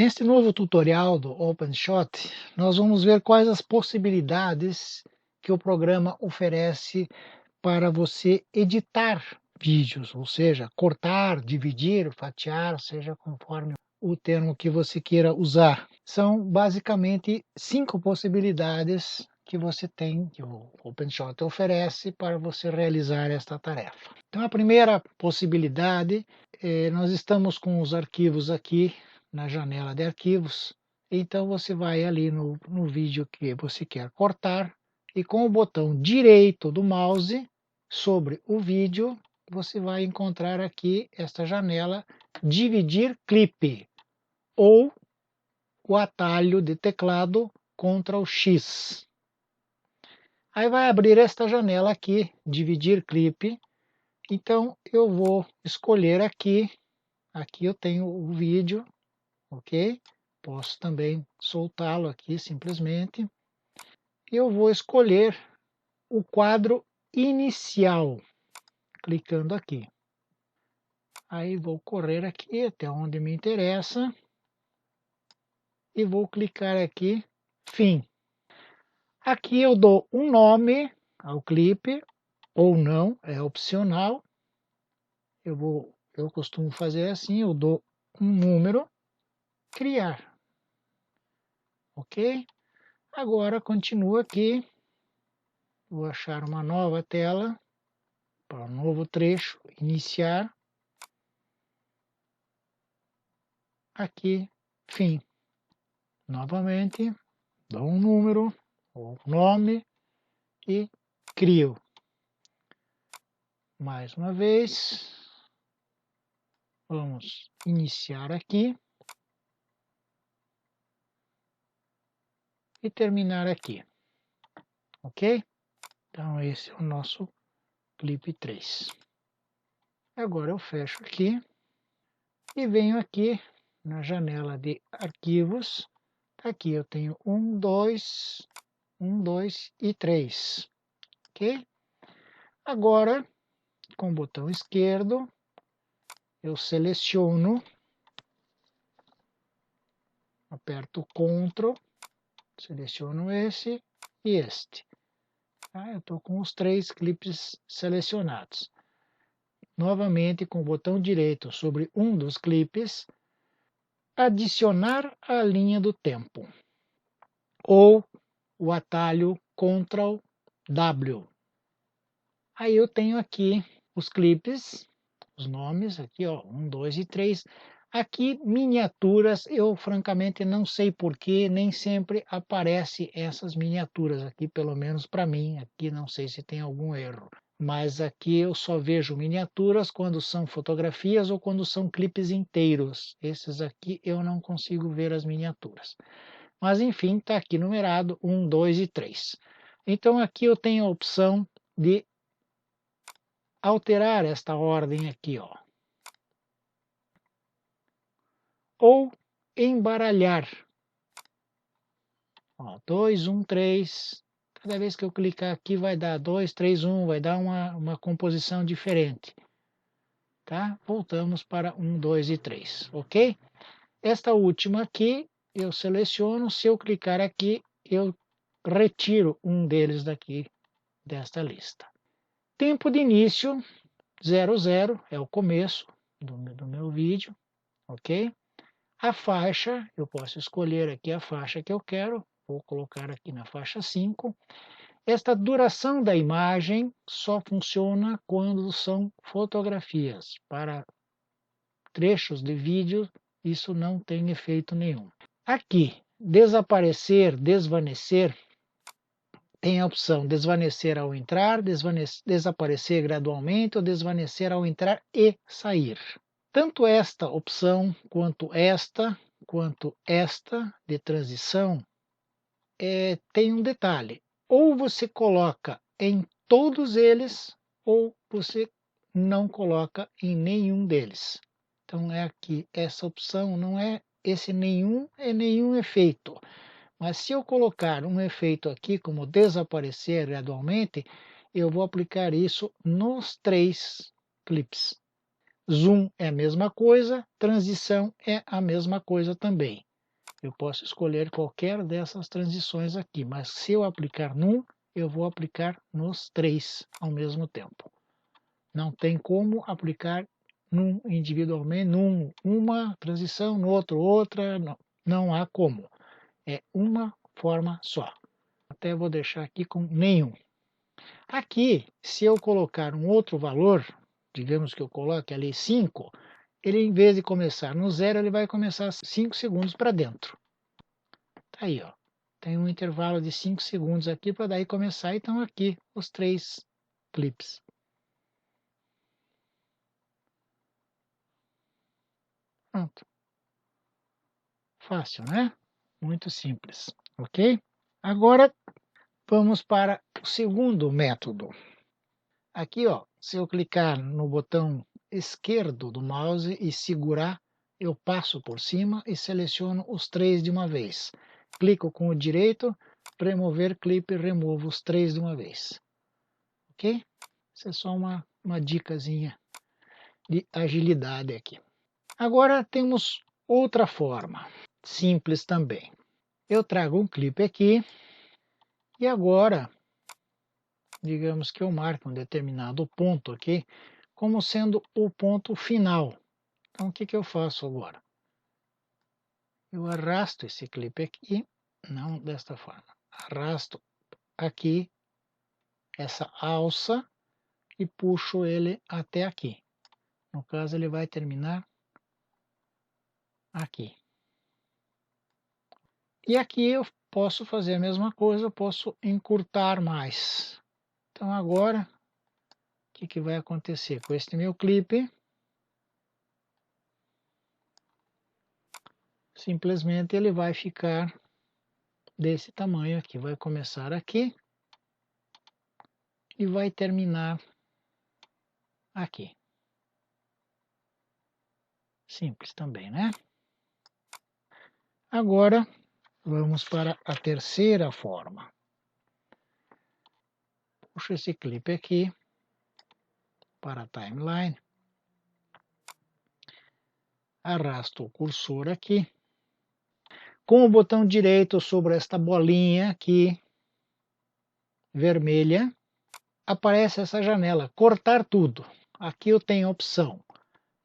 Neste novo tutorial do OpenShot, nós vamos ver quais as possibilidades que o programa oferece para você editar vídeos, ou seja, cortar, dividir, fatiar, seja conforme o termo que você queira usar. São basicamente 5 possibilidades que você tem, que o OpenShot oferece para você realizar esta tarefa. Então a primeira possibilidade, nós estamos com os arquivos aqui na janela de arquivos, então você vai ali no vídeo que você quer cortar e com o botão direito do mouse sobre o vídeo, você vai encontrar aqui esta janela dividir clipe ou o atalho de teclado Ctrl X. Aí vai abrir esta janela aqui, dividir clipe. Então eu vou escolher aqui eu tenho o vídeo, ok? Posso também soltá-lo aqui simplesmente. Eu vou escolher o quadro inicial, clicando aqui. Aí vou correr aqui até onde me interessa e vou clicar aqui, fim. Aqui eu dou um nome ao clipe, ou não, é opcional. Eu costumo fazer assim, eu dou um número, criar. Ok? Agora continuo aqui, vou achar uma nova tela, para um novo trecho, iniciar. Aqui, fim. Novamente, dou um número, ou nome, e crio. Mais uma vez, vamos iniciar aqui e terminar aqui, ok? Então esse é o nosso clipe 3. Agora eu fecho aqui e venho aqui na janela de arquivos. Aqui eu tenho 1, 2 e 3, ok? Agora, com o botão esquerdo, eu seleciono, aperto Ctrl, seleciono esse e este. Tá? Eu estou com os 3 clipes selecionados. Novamente, com o botão direito sobre um dos clipes, adicionar a linha do tempo, ou o atalho Ctrl W. Aí eu tenho aqui os clipes, os nomes, aqui ó, 1, 2 e 3. Aqui, miniaturas, eu francamente não sei porquê, nem sempre aparece essas miniaturas aqui, pelo menos para mim. Aqui não sei se tem algum erro. Mas aqui eu só vejo miniaturas quando são fotografias ou quando são clipes inteiros. Esses aqui eu não consigo ver as miniaturas. Mas enfim, está aqui numerado 1, 2 e 3. Então aqui eu tenho a opção de alterar esta ordem aqui, ó. Ou embaralhar. Ó, 2, 1, 3. Cada vez que eu clicar aqui vai dar 2, 3, 1, vai dar uma composição diferente. Tá? Voltamos para 1, 2 e 3, ok? Esta última aqui eu seleciono, se eu clicar aqui eu retiro um deles daqui desta lista. Tempo de início 00 é o começo do meu vídeo, ok? A faixa, eu posso escolher aqui a faixa que eu quero, vou colocar aqui na faixa 5. Esta duração da imagem só funciona quando são fotografias. Para trechos de vídeo, isso não tem efeito nenhum. Aqui, desaparecer, desvanecer, tem a opção desvanecer ao entrar, desaparecer gradualmente ou desvanecer ao entrar e sair. Tanto esta opção quanto esta de transição tem um detalhe. Ou você coloca em todos eles ou você não coloca em nenhum deles. Então é aqui, essa opção não é esse nenhum, é nenhum efeito. Mas se eu colocar um efeito aqui como desaparecer gradualmente, eu vou aplicar isso nos 3 clips. Zoom é a mesma coisa, transição é a mesma coisa também. Eu posso escolher qualquer dessas transições aqui, mas se eu aplicar num, eu vou aplicar nos 3 ao mesmo tempo. Não tem como aplicar num individualmente, num uma transição, no outro outra, não há como. É uma forma só. Até vou deixar aqui com nenhum. Aqui, se eu colocar um outro valor, digamos que eu coloque ali 5, ele em vez de começar no 0, ele vai começar 5 segundos para dentro. Tá aí, ó. Tem um intervalo de 5 segundos aqui para daí começar. Então aqui os 3 clipes. Pronto. Fácil, né? Muito simples, ok? Agora vamos para o segundo método. Aqui, ó, se eu clicar no botão esquerdo do mouse e segurar, eu passo por cima e seleciono os 3 de uma vez. Clico com o direito, para remover clipe, removo os 3 de uma vez. Ok? Isso é só uma dicasinha de agilidade aqui. Agora temos outra forma, simples também. Eu trago um clipe aqui e agora, digamos que eu marco um determinado ponto aqui, como sendo o ponto final. Então o que eu faço agora? Eu arrasto esse clipe aqui, não desta forma. Arrasto aqui essa alça e puxo ele até aqui. No caso, ele vai terminar aqui. E aqui eu posso fazer a mesma coisa, eu posso encurtar mais. Então agora, o que vai acontecer com este meu clipe? Simplesmente ele vai ficar desse tamanho aqui. Vai começar aqui e vai terminar aqui. Simples também, né? Agora, vamos para a terceira forma. Puxo esse clipe aqui para a timeline. Arrasto o cursor aqui. Com o botão direito sobre esta bolinha aqui, vermelha, aparece essa janela, cortar tudo. Aqui eu tenho a opção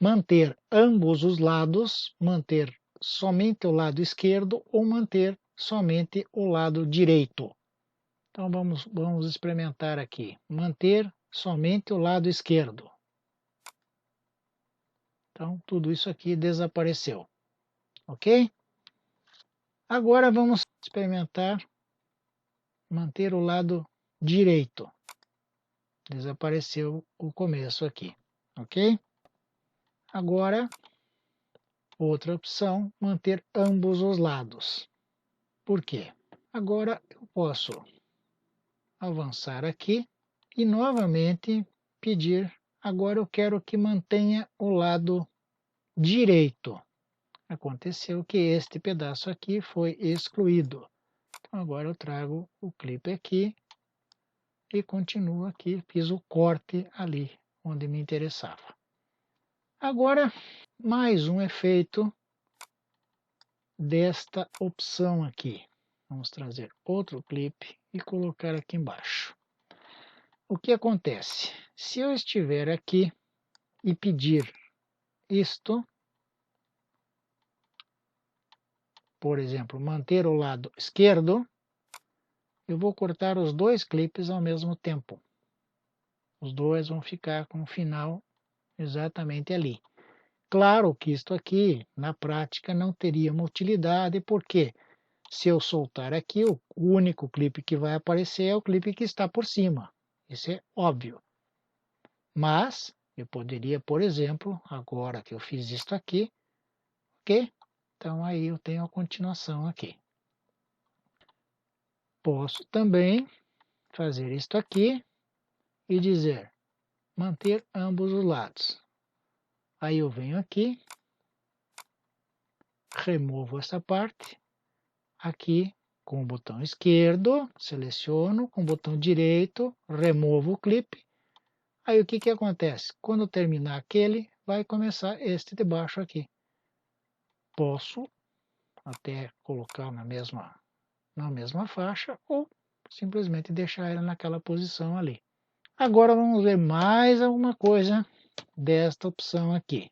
manter ambos os lados, manter somente o lado esquerdo ou manter somente o lado direito. Então vamos experimentar aqui, manter somente o lado esquerdo. Então tudo isso aqui desapareceu, ok? Agora vamos experimentar manter o lado direito. Desapareceu o começo aqui, ok? Agora, outra opção, manter ambos os lados. Por quê? Agora eu posso avançar aqui e novamente pedir, agora eu quero que mantenha o lado direito. Aconteceu que este pedaço aqui foi excluído. Então agora eu trago o clipe aqui e continuo aqui, fiz o corte ali onde me interessava. Agora, mais um efeito desta opção aqui. Vamos trazer outro clipe e colocar aqui embaixo. O que acontece? Se eu estiver aqui e pedir isto, por exemplo, manter o lado esquerdo, eu vou cortar os 2 clipes ao mesmo tempo. Os 2 vão ficar com o final exatamente ali. Claro que isto aqui, na prática, não teria uma utilidade, porque se eu soltar aqui, o único clipe que vai aparecer é o clipe que está por cima. Isso é óbvio. Mas eu poderia, por exemplo, agora que eu fiz isto aqui, ok? Então aí eu tenho a continuação aqui. Posso também fazer isto aqui e dizer manter ambos os lados. Aí eu venho aqui, removo essa parte, aqui com o botão esquerdo, seleciono, com o botão direito, removo o clipe. Aí o que acontece? Quando terminar aquele, vai começar este de baixo aqui. Posso até colocar na mesma faixa, ou simplesmente deixar ela naquela posição ali. Agora vamos ver mais alguma coisa desta opção aqui.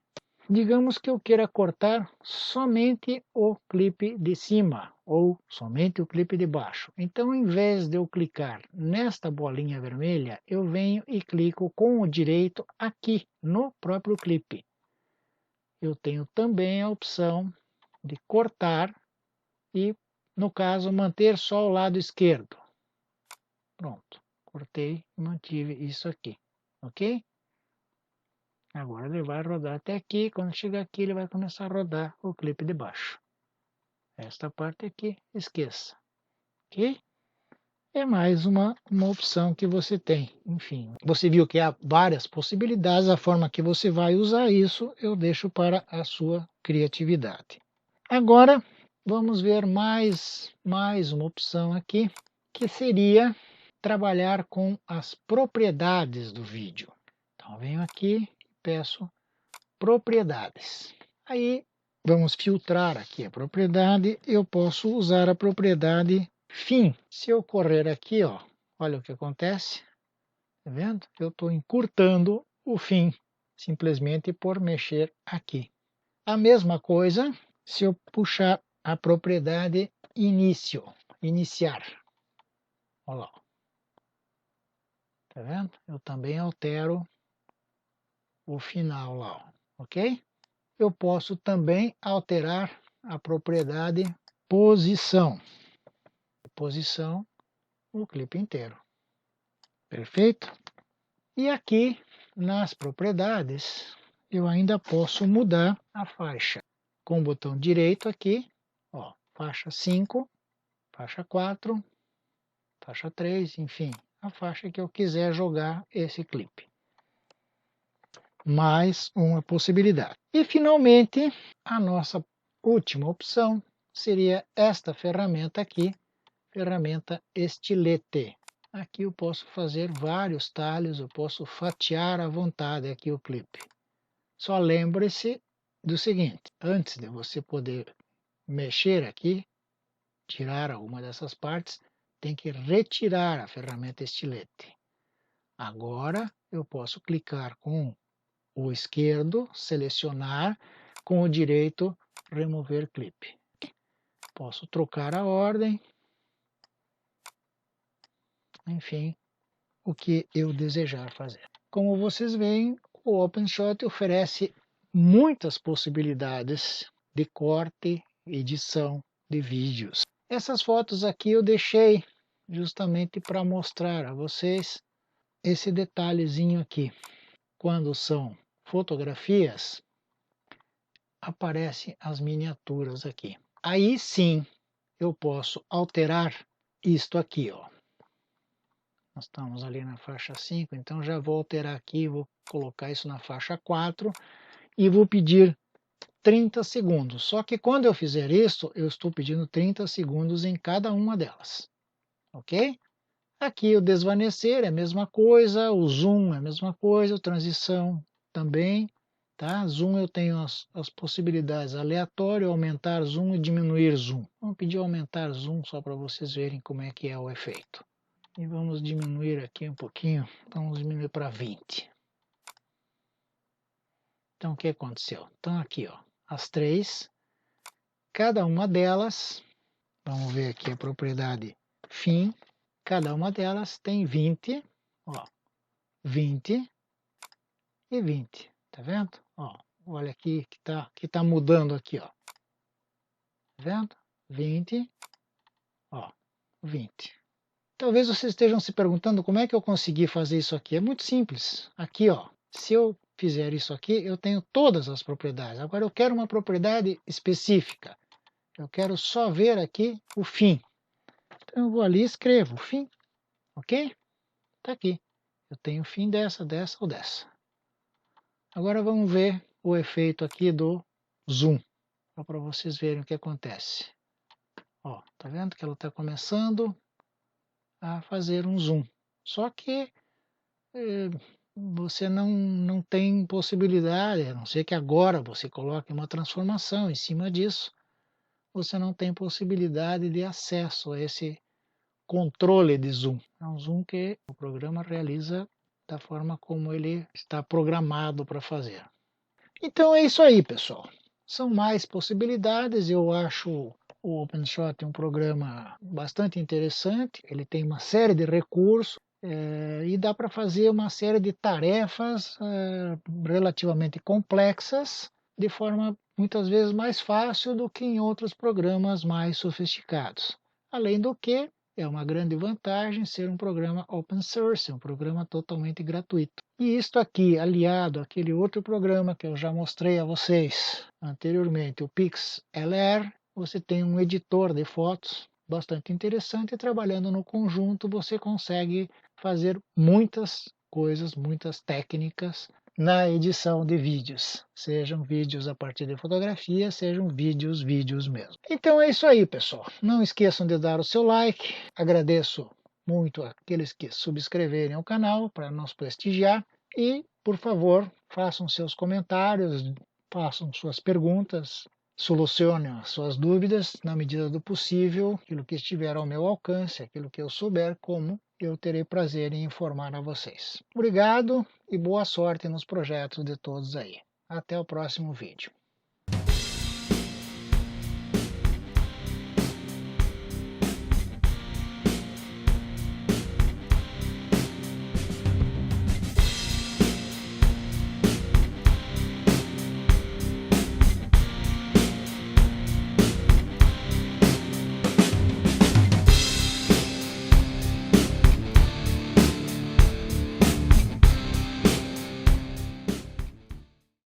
Digamos que eu queira cortar somente o clipe de cima ou somente o clipe de baixo. Então, em vez de eu clicar nesta bolinha vermelha, eu venho e clico com o direito aqui no próprio clipe. Eu tenho também a opção de cortar e, no caso, manter só o lado esquerdo. Pronto, cortei e mantive isso aqui, ok? Agora ele vai rodar até aqui, quando chegar aqui ele vai começar a rodar o clipe de baixo. Esta parte aqui, esqueça, ok? É mais uma opção que você tem. Enfim, você viu que há várias possibilidades, a forma que você vai usar isso eu deixo para a sua criatividade. Agora vamos ver mais uma opção aqui, que seria trabalhar com as propriedades do vídeo. Então, eu venho aqui e peço propriedades. Aí, vamos filtrar aqui a propriedade. Eu posso usar a propriedade fim. Se eu correr aqui, ó, olha o que acontece. Tá vendo? Eu estou encurtando o fim, simplesmente por mexer aqui. A mesma coisa se eu puxar a propriedade início, iniciar. Olha lá. Tá vendo? Eu também altero o final lá, ok? Eu posso também alterar a propriedade posição. Posição, o clipe inteiro. Perfeito? E aqui, nas propriedades, eu ainda posso mudar a faixa. Com o botão direito aqui, ó, faixa 5, faixa 4, faixa 3, enfim, a faixa que eu quiser jogar esse clipe. Mais uma possibilidade. E finalmente, a nossa última opção seria esta ferramenta aqui, ferramenta estilete. Aqui eu posso fazer vários talhos, eu posso fatiar à vontade aqui o clipe. Só lembre-se do seguinte, antes de você poder mexer aqui, tirar alguma dessas partes, tem que retirar a ferramenta estilete. Agora eu posso clicar com o esquerdo, selecionar, com o direito, remover clipe. Posso trocar a ordem, enfim, o que eu desejar fazer. Como vocês veem, o OpenShot oferece muitas possibilidades de corte, edição de vídeos. Essas fotos aqui eu deixei justamente para mostrar a vocês esse detalhezinho aqui. Quando são fotografias, aparecem as miniaturas aqui. Aí sim eu posso alterar isto aqui, ó. Nós estamos ali na faixa 5, então já vou alterar aqui, vou colocar isso na faixa 4 e vou pedir 30 segundos. Só que quando eu fizer isso, eu estou pedindo 30 segundos em cada uma delas. Ok? Aqui o desvanecer é a mesma coisa, o zoom é a mesma coisa, a transição também. Tá? Zoom eu tenho as possibilidades aleatório, aumentar zoom e diminuir zoom. Vamos pedir aumentar zoom só para vocês verem como é que é o efeito. E vamos diminuir aqui um pouquinho, vamos diminuir para 20. Então o que aconteceu? Então aqui, ó, as três, cada uma delas, vamos ver aqui a propriedade fim, cada uma delas tem 20, ó, 20 e 20, tá vendo? Ó, olha aqui que tá mudando aqui, ó. Tá vendo? 20, ó, 20. Talvez vocês estejam se perguntando como é que eu consegui fazer isso aqui. É muito simples. Aqui, ó, se eu fizer isso aqui, eu tenho todas as propriedades. Agora eu quero uma propriedade específica. Eu quero só ver aqui o fim. Então eu vou ali e escrevo o fim, ok? Tá aqui. Eu tenho o fim dessa, dessa ou dessa. Agora vamos ver o efeito aqui do zoom, só para vocês verem o que acontece. Ó, tá vendo que ela está começando a fazer um zoom. Só que você não tem possibilidade, a não ser que agora você coloque uma transformação em cima disso, você não tem possibilidade de acesso a esse controle de zoom. É um zoom que o programa realiza da forma como ele está programado para fazer. Então é isso aí, pessoal. São mais possibilidades. Eu acho o OpenShot um programa bastante interessante. Ele tem uma série de recursos e dá para fazer uma série de tarefas relativamente complexas de forma muitas vezes mais fácil do que em outros programas mais sofisticados. Além do que, é uma grande vantagem ser um programa open source, um programa totalmente gratuito. E isto aqui, aliado àquele outro programa que eu já mostrei a vocês anteriormente, o PixLR, você tem um editor de fotos bastante interessante e trabalhando no conjunto você consegue fazer muitas coisas, muitas técnicas na edição de vídeos, sejam vídeos a partir de fotografia, sejam vídeos mesmo. Então é isso aí, pessoal. Não esqueçam de dar o seu like. Agradeço muito aqueles que subscreverem o canal para nos prestigiar e, por favor, façam seus comentários, façam suas perguntas, solucionem as suas dúvidas na medida do possível, aquilo que estiver ao meu alcance, aquilo que eu souber como, eu terei prazer em informar a vocês. Obrigado e boa sorte nos projetos de todos aí. Até o próximo vídeo.